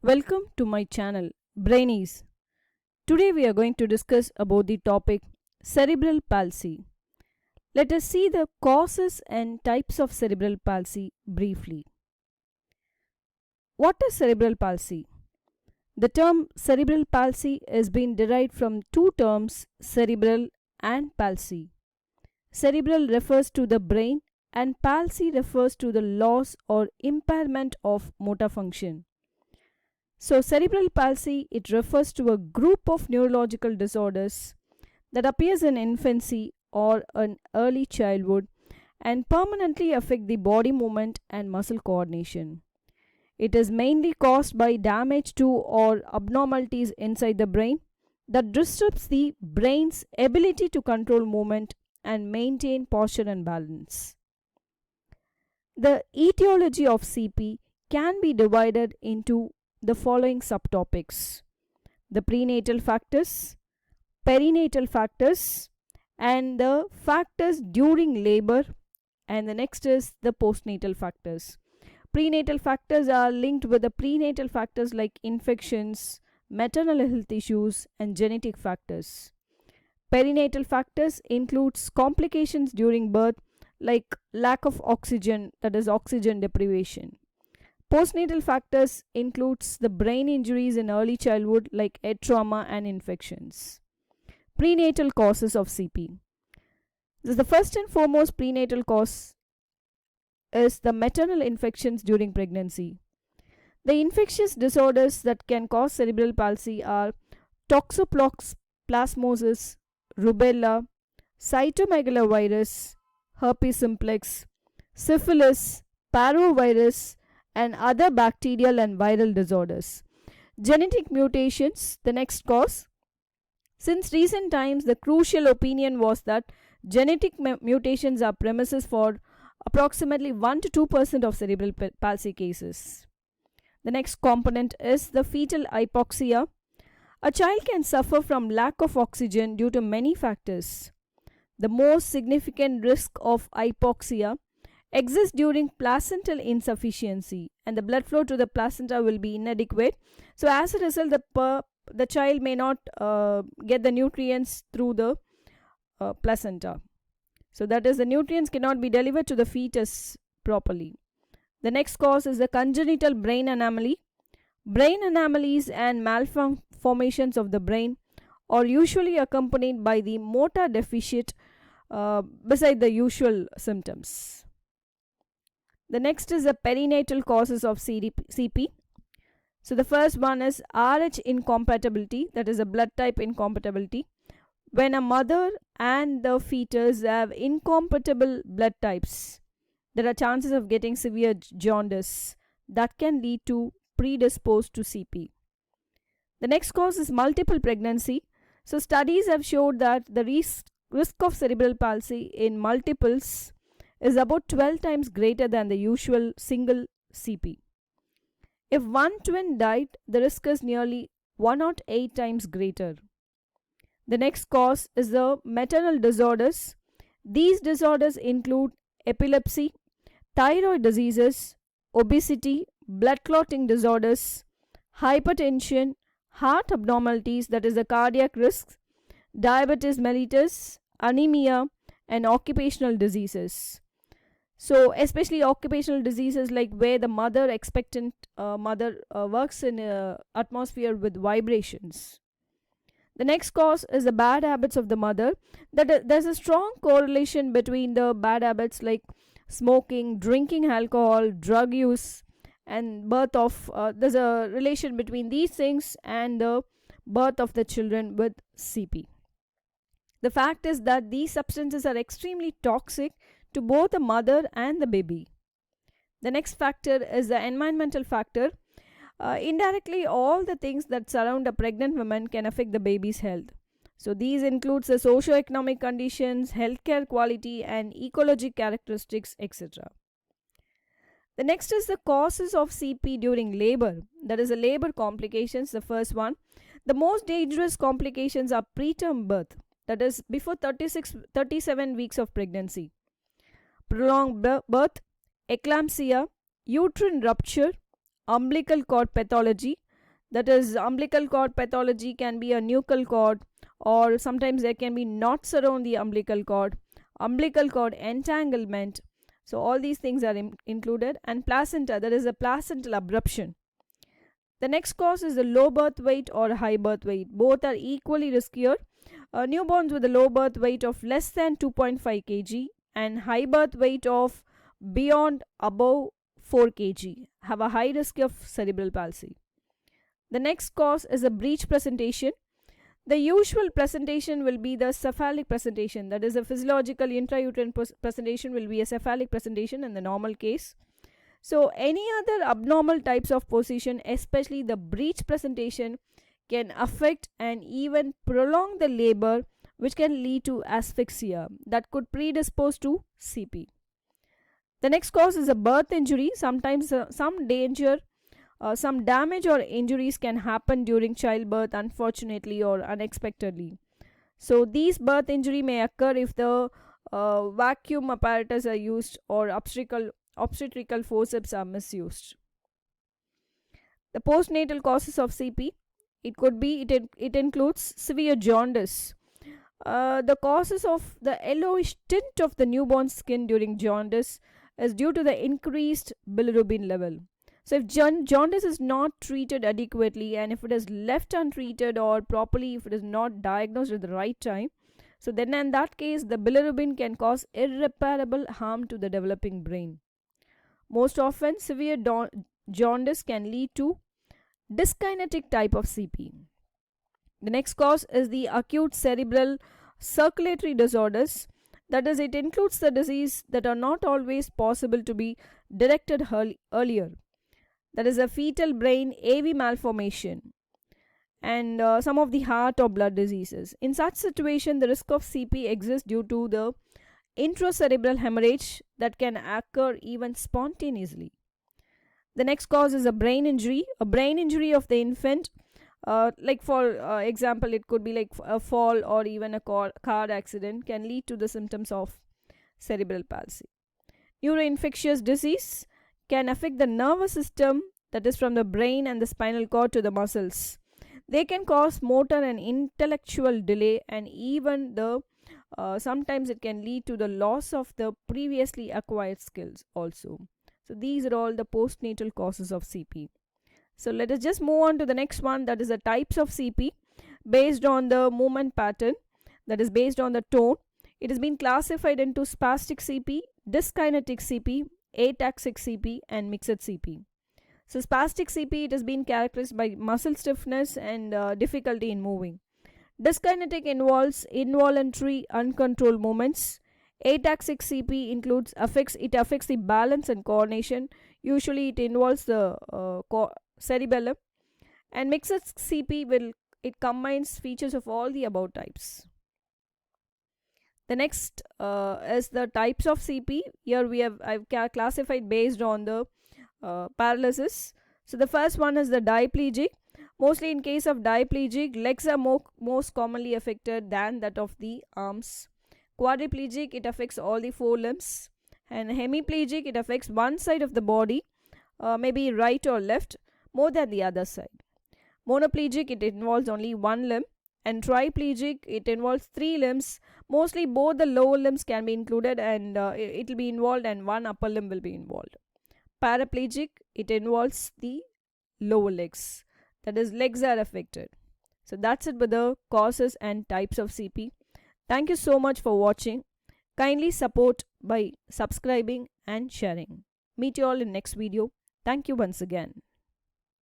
Welcome to my channel Brainies. Today we are going to discuss about the topic cerebral palsy. Let us see the causes and types of cerebral palsy briefly. What is cerebral palsy? The term cerebral palsy has been derived from two terms, cerebral and palsy. Cerebral refers to the brain and palsy refers to the loss or impairment of motor function. So cerebral palsy, it refers to a group of neurological disorders that appears in infancy or in early childhood and permanently affect the body movement and muscle coordination. It is mainly caused by damage to or abnormalities inside the brain that disrupts the brain's ability to control movement and maintain posture and balance. The etiology of CP can be divided into the following subtopics: the prenatal factors, perinatal factors, and the factors during labor, and the next is the postnatal factors. Prenatal factors are linked with the prenatal factors like infections, maternal health issues, and genetic factors. Perinatal factors includes complications during birth like lack of oxygen, that is oxygen deprivation. Postnatal factors includes the brain injuries in early childhood like head trauma and infections. Prenatal causes of CP. The first and foremost prenatal cause is the maternal infections during pregnancy. The infectious disorders that can cause cerebral palsy are toxoplasmosis, rubella, cytomegalovirus, herpes simplex, syphilis, parvovirus, and other bacterial and viral disorders. Genetic mutations, the next cause. Since recent times, the crucial opinion was that genetic mutations are premises for approximately 1 to 2% of cerebral palsy cases. The next component is the fetal hypoxia. A child can suffer from lack of oxygen due to many factors. The most significant risk of hypoxia exists during placental insufficiency, and the blood flow to the placenta will be inadequate. So as a result, the child may not get the nutrients through the placenta. So that is, the nutrients cannot be delivered to the fetus properly. The next cause is the congenital brain anomaly. Brain anomalies and malformations of the brain are usually accompanied by the motor deficit beside the usual symptoms. The next is the perinatal causes of CP. So the first one is Rh incompatibility, that is a blood type incompatibility. When a mother and the fetus have incompatible blood types, there are chances of getting severe jaundice that can lead to predisposed to CP. The next cause is multiple pregnancy. So studies have showed that the risk of cerebral palsy in multiples is about 12 times greater than the usual single CP. If one twin died, the risk is nearly 108 times greater. The next cause is the maternal disorders. These disorders include epilepsy, thyroid diseases, obesity, blood clotting disorders, hypertension, heart abnormalities, that is the cardiac risks, diabetes mellitus, anemia, and occupational diseases. So especially occupational diseases like where the expectant mother works in an atmosphere with vibrations. The next cause is the bad habits of the mother. There's a strong correlation between the bad habits like smoking, drinking alcohol, drug use, and birth of there's a relation between these things and the birth of the children with CP. The fact is that these substances are extremely toxic to both the mother and the baby. The next factor is the environmental factor. Indirectly, all the things that surround a pregnant woman can affect the baby's health. So these includes the socio-economic conditions, healthcare quality, and ecologic characteristics, etc. The next is the causes of CP during labor. That is the labor complications, the first one. The most dangerous complications are preterm birth, that is before 37 weeks of pregnancy. Prolonged birth, eclampsia, uterine rupture, umbilical cord pathology, That is, umbilical cord pathology can be a nuchal cord, or sometimes there can be knots around the umbilical cord entanglement. So all these things are included. And placenta, there is a placental abruption. The next cause is the low birth weight or high birth weight. Both are equally riskier. Newborns with a low birth weight of less than 2.5 kg and high birth weight of beyond above 4 kg have a high risk of cerebral palsy. The next cause is a breech presentation. The usual presentation will be the cephalic presentation, that is, a physiological intrauterine presentation will be a cephalic presentation in the normal case. So, any other abnormal types of position, especially the breech presentation, can affect and even prolong the labor, which can lead to asphyxia that could predispose to CP. The next cause is a birth injury. Sometimes some damage or injuries can happen during childbirth, unfortunately or unexpectedly. So these birth injury may occur if the vacuum apparatus are used or obstetrical forceps are misused. The postnatal causes of CP, it includes severe jaundice. The causes of the yellowish tint of the newborn skin during jaundice is due to the increased bilirubin level. So if jaundice is not treated adequately, and if it is left untreated or properly, if it is not diagnosed at the right time, so then in that case the bilirubin can cause irreparable harm to the developing brain. Most often severe jaundice can lead to dyskinetic type of CP. The next cause is the acute cerebral circulatory disorders. That is, it includes the disease that are not always possible to be detected earlier. That is a fetal brain AV malformation and some of the heart or blood diseases. In such situation, the risk of CP exists due to the intracerebral hemorrhage that can occur even spontaneously. The next cause is a brain injury. A brain injury of the infant, like for example, it could be like a fall or even a car accident, can lead to the symptoms of cerebral palsy. Neuroinfectious disease can affect the nervous system, that is from the brain and the spinal cord to the muscles. They can cause motor and intellectual delay, and even the sometimes it can lead to the loss of the previously acquired skills also. So these are all the postnatal causes of CP. So let us just move on to the next one, that is the types of CP based on the movement pattern, that is based on the tone. It has been classified into spastic CP, dyskinetic CP, ataxic CP and mixed CP. So spastic CP, it has been characterized by muscle stiffness and difficulty in moving. Dyskinetic involves involuntary uncontrolled movements. Ataxic CP affects the balance and coordination. Usually it involves the cerebellum. And mixed CP it combines features of all the above types. The next is the types of CP. Here I've classified based on the paralysis. So the first one is the diplegic. Mostly in case of diplegic, legs are most commonly affected than that of the arms. Quadriplegic, it affects all the four limbs. And hemiplegic, it affects one side of the body, maybe right or left, more than the other side. Monoplegic, it involves only one limb. And triplegic, it involves three limbs. Mostly both the lower limbs can be included, and it will be involved, and one upper limb will be involved. Paraplegic, it involves the lower legs, that is, legs are affected. So that's it with the causes and types of CP. Thank you so much for watching. Kindly support by subscribing and sharing. Meet you all in next video. Thank you once again.